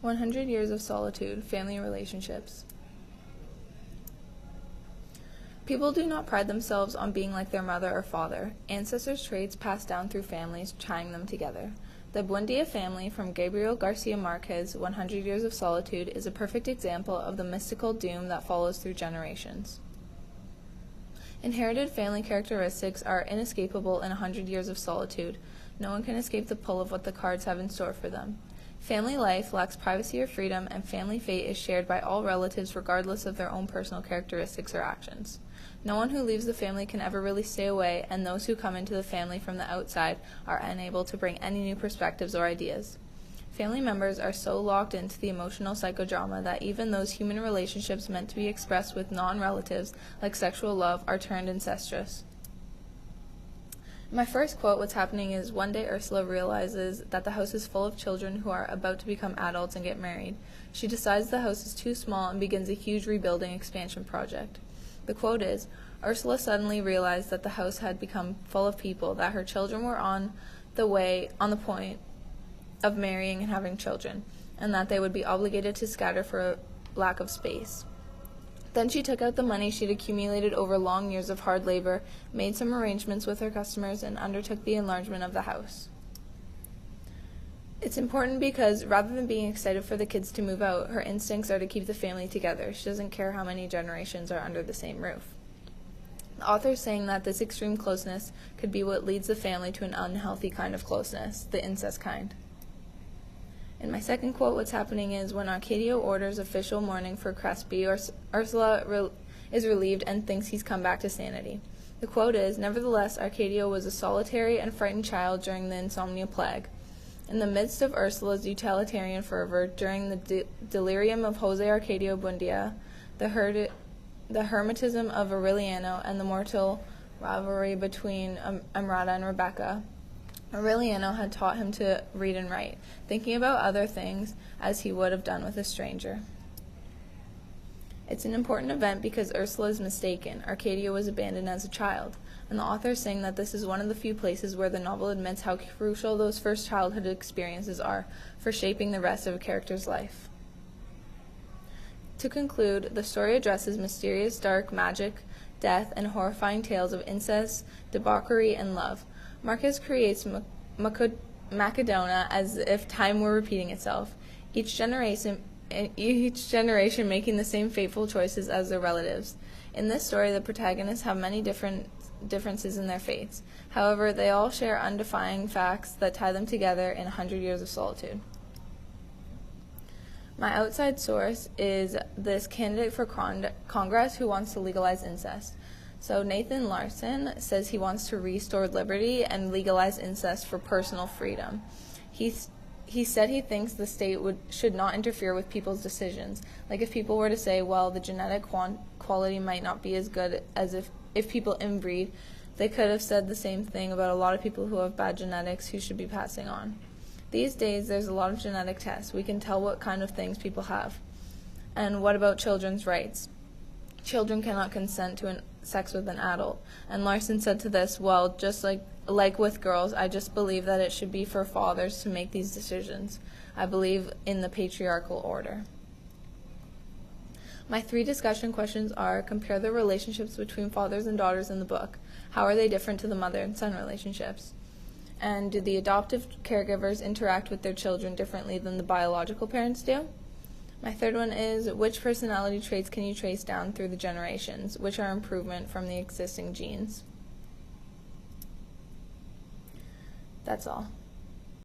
100 Years of Solitude, Family Relationships. People do not pride themselves on being like their mother or father. Ancestors' traits passed down through families, tying them together. The Buendia family from Gabriel Garcia Marquez' 100 Years of Solitude is a perfect example of the mystical doom that follows through generations. Inherited family characteristics are inescapable in 100 Years of Solitude. No one can escape the pull of what the cards have in store for them. Family life lacks privacy or freedom, and family fate is shared by all relatives regardless of their own personal characteristics or actions. No one who leaves the family can ever really stay away, and those who come into the family from the outside are unable to bring any new perspectives or ideas. Family members are so locked into the emotional psychodrama that even those human relationships meant to be expressed with non-relatives, like sexual love, are turned incestuous. My first quote, what's happening is, one day Ursula realizes that the house is full of children who are about to become adults and get married. She decides the house is too small and begins a huge rebuilding expansion project. The quote is, Ursula suddenly realized that the house had become full of people, that her children were on the point of marrying and having children, and that they would be obligated to scatter for lack of space. Then she took out the money she'd accumulated over long years of hard labor, made some arrangements with her customers, and undertook the enlargement of the house. It's important because, rather than being excited for the kids to move out, her instincts are to keep the family together. She doesn't care how many generations are under the same roof. The author is saying that this extreme closeness could be what leads the family to an unhealthy kind of closeness, the incest kind. In my second quote, what's happening is, when Arcadio orders official mourning for Crespi, Ursula is relieved and thinks he's come back to sanity. The quote is, nevertheless, Arcadio was a solitary and frightened child during the insomnia plague. In the midst of Ursula's utilitarian fervor, during the delirium of Jose Arcadio Buendia, the hermetism of Aureliano, and the mortal rivalry between Amrata and Rebecca, Aureliano had taught him to read and write, thinking about other things as he would have done with a stranger. It's an important event because Ursula is mistaken. Arcadio was abandoned as a child, and the author is saying that this is one of the few places where the novel admits how crucial those first childhood experiences are for shaping the rest of a character's life. To conclude, the story addresses mysterious, dark magic, death, and horrifying tales of incest, debauchery, and love. Marquez creates Macedonia as if time were repeating itself, each generation making the same fateful choices as their relatives. In this story, the protagonists have many differences in their fates. However, they all share undefined facts that tie them together in 100 Years of Solitude. My outside source is this candidate for Congress who wants to legalize incest. So Nathan Larson says he wants to restore liberty and legalize incest for personal freedom. He said he thinks the state should not interfere with people's decisions. Like if people were to say, well, the genetic quality might not be as good as if people inbreed, they could have said the same thing about a lot of people who have bad genetics who should be passing on. These days, there's a lot of genetic tests. We can tell what kind of things people have. And what about children's rights? Children cannot consent to sex with an adult. And Larson said to this, well, just like with girls, I just believe that it should be for fathers to make these decisions. I believe in the patriarchal order. My 3 discussion questions are: compare the relationships between fathers and daughters in the book. How are they different to the mother and son relationships? And do the adoptive caregivers interact with their children differently than the biological parents do? My third one is, which personality traits can you trace down through the generations? Which are improvement from the existing genes? That's all.